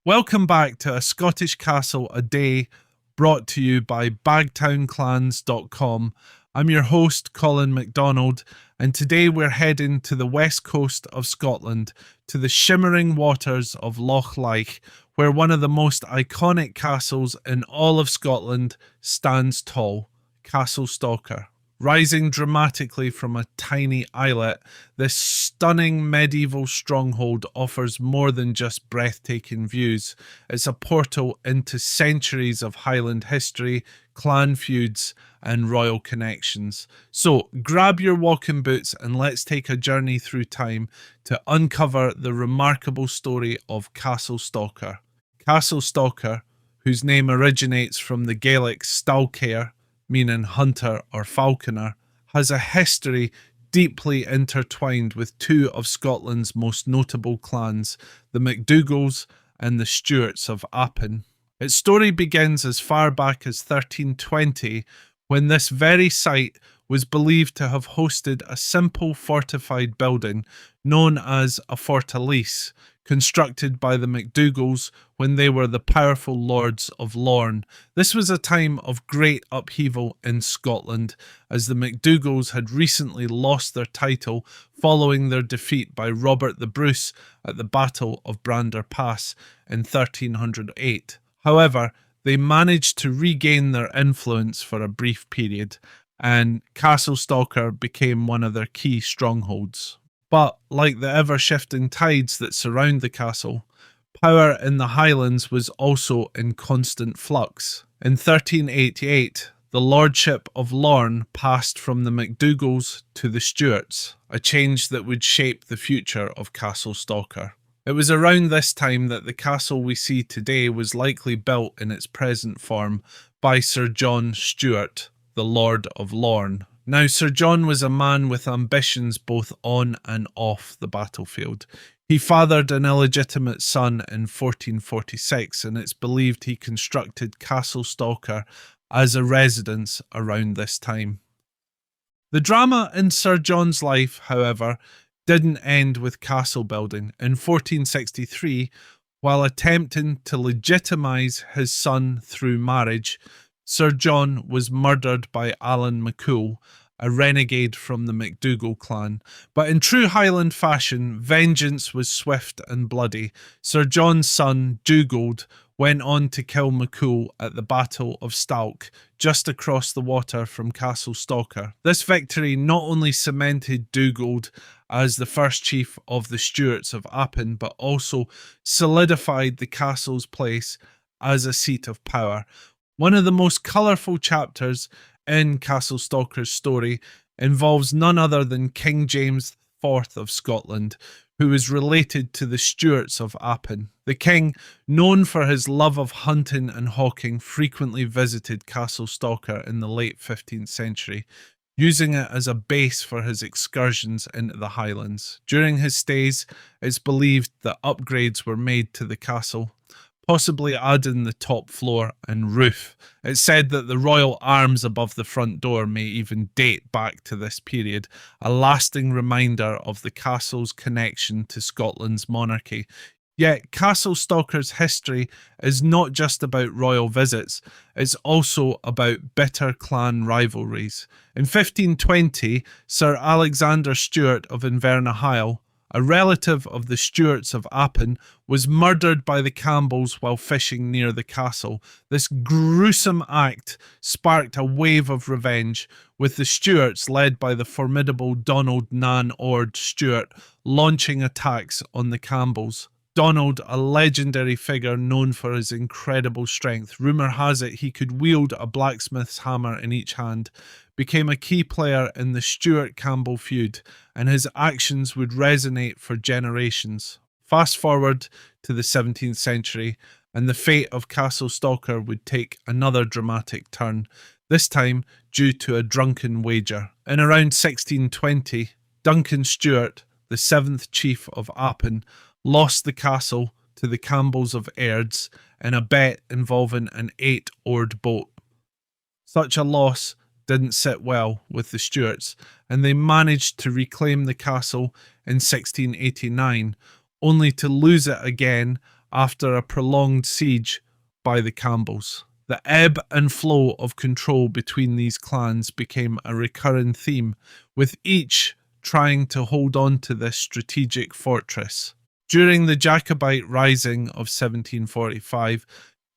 Welcome back to A Scottish Castle a Day, brought to you by bagtownclans.com. I'm your host, Colin MacDonald, and today we're heading to the west coast of Scotland, to the shimmering waters of Loch Leich, where one of the most iconic castles in all of Scotland stands tall, Castle Stalker. Rising dramatically from a tiny islet, this stunning medieval stronghold offers more than just breathtaking views. It's a portal into centuries of Highland history, clan feuds, and royal connections. So grab your walking boots and let's take a journey through time to uncover the remarkable story of Castle Stalker. Castle Stalker, whose name originates from the Gaelic Stalcair, meaning hunter or falconer, has a history deeply intertwined with two of Scotland's most notable clans, the MacDougals and the Stuarts of Appin. Its story begins as far back as 1320, when this very site was believed to have hosted a simple fortified building known as a fortalice, constructed by the MacDougals when they were the powerful lords of Lorne. This was a time of great upheaval in Scotland, as the MacDougals had recently lost their title following their defeat by Robert the Bruce at the Battle of Brander Pass in 1308. However, they managed to regain their influence for a brief period, and Castle Stalker became one of their key strongholds. But like the ever-shifting tides that surround the castle, power in the Highlands was also in constant flux. In 1388, the lordship of Lorne passed from the MacDougals to the Stuarts, a change that would shape the future of Castle Stalker. It was around this time that the castle we see today was likely built in its present form by Sir John Stuart, the Lord of Lorne. Now, Sir John was a man with ambitions both on and off the battlefield. He fathered an illegitimate son in 1446, and it's believed he constructed Castle Stalker as a residence around this time. The drama in Sir John's life, however, didn't end with castle building. In 1463, while attempting to legitimise his son through marriage, Sir John was murdered by Alan MacCool, a renegade from the MacDougall clan. But in true Highland fashion, vengeance was swift and bloody. Sir John's son, Dugald, went on to kill MacCool at the Battle of Stalk, just across the water from Castle Stalker. This victory not only cemented Dugald as the first chief of the Stuarts of Appin, but also solidified the castle's place as a seat of power. One of the most colourful chapters in Castle Stalker's story involves none other than King James IV of Scotland, who is related to the Stuarts of Appin. The king, known for his love of hunting and hawking, frequently visited Castle Stalker in the late 15th century, using it as a base for his excursions into the Highlands. During his stays, it's believed that upgrades were made to the castle, possibly adding the top floor and roof. It's said that the royal arms above the front door may even date back to this period, a lasting reminder of the castle's connection to Scotland's monarchy. Yet Castle Stalker's history is not just about royal visits, it's also about bitter clan rivalries. In 1520, Sir Alexander Stuart of Invernahyle, a relative of the Stuarts of Appin, was murdered by the Campbells while fishing near the castle. This gruesome act sparked a wave of revenge, with the Stuarts, led by the formidable Donald Nan Ord Stuart, launching attacks on the Campbells. Donald, a legendary figure known for his incredible strength, rumour has it he could wield a blacksmith's hammer in each hand, became a key player in the Stuart-Campbell feud, and his actions would resonate for generations. Fast forward to the 17th century, and the fate of Castle Stalker would take another dramatic turn, this time due to a drunken wager. In around 1620, Duncan Stewart, the 7th chief of Appin, lost the castle to the Campbells of Airds in a bet involving an 8-oared boat. Such a loss didn't sit well with the Stuarts, and they managed to reclaim the castle in 1689, only to lose it again after a prolonged siege by the Campbells. The ebb and flow of control between these clans became a recurring theme, with each trying to hold on to this strategic fortress. During the Jacobite Rising of 1745,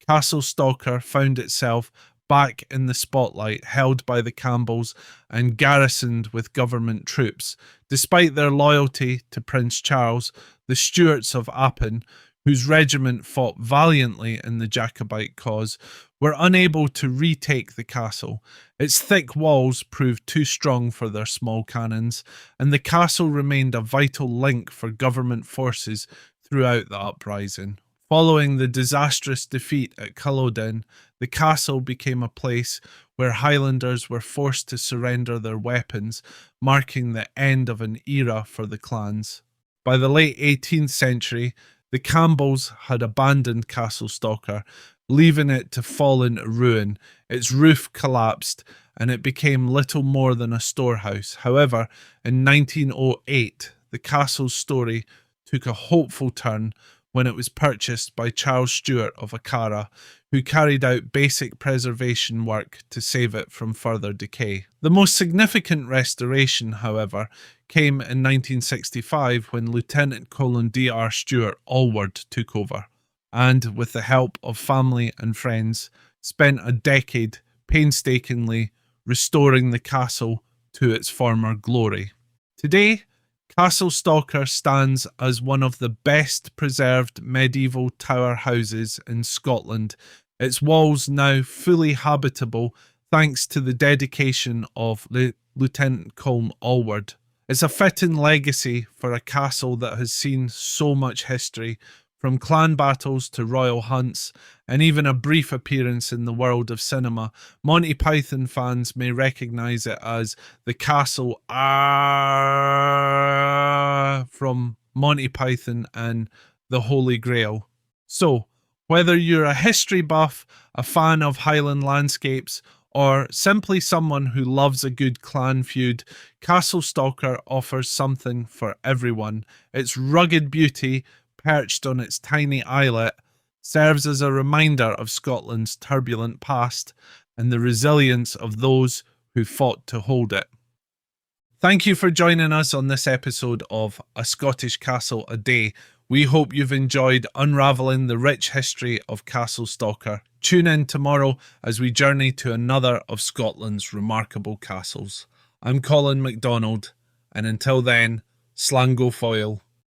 Castle Stalker found itself back in the spotlight, held by the Campbells and garrisoned with government troops. Despite their loyalty to Prince Charles, the Stuarts of Appin, whose regiment fought valiantly in the Jacobite cause, were unable to retake the castle. Its thick walls proved too strong for their small cannons, and the castle remained a vital link for government forces throughout the uprising. Following the disastrous defeat at Culloden, the castle became a place where Highlanders were forced to surrender their weapons, marking the end of an era for the clans. By the late 18th century, the Campbells had abandoned Castle Stalker, leaving it to fall into ruin. Its roof collapsed and it became little more than a storehouse. However, in 1908, the castle's story took a hopeful turn when it was purchased by Charles Stuart of Akara, who carried out basic preservation work to save it from further decay. The most significant restoration, however, came in 1965 when Lieutenant Colonel D.R. Stuart Allward took over, and with the help of family and friends, spent a decade painstakingly restoring the castle to its former glory. Today, Castle Stalker stands as one of the best preserved medieval tower houses in Scotland, its walls now fully habitable thanks to the dedication of Lieutenant Colonel Allward. It's a fitting legacy for a castle that has seen so much history, from clan battles to royal hunts, and even a brief appearance in the world of cinema. Monty Python fans may recognise it as the castle from Monty Python and the Holy Grail. So, whether you're a history buff, a fan of Highland landscapes, or simply someone who loves a good clan feud, Castle Stalker offers something for everyone. Its rugged beauty, perched on its tiny islet, serves as a reminder of Scotland's turbulent past and the resilience of those who fought to hold it. Thank you for joining us on this episode of A Scottish Castle a Day. We hope you've enjoyed unravelling the rich history of Castle Stalker. Tune in tomorrow as we journey to another of Scotland's remarkable castles. I'm Colin MacDonald, and until then, Slán go Foil.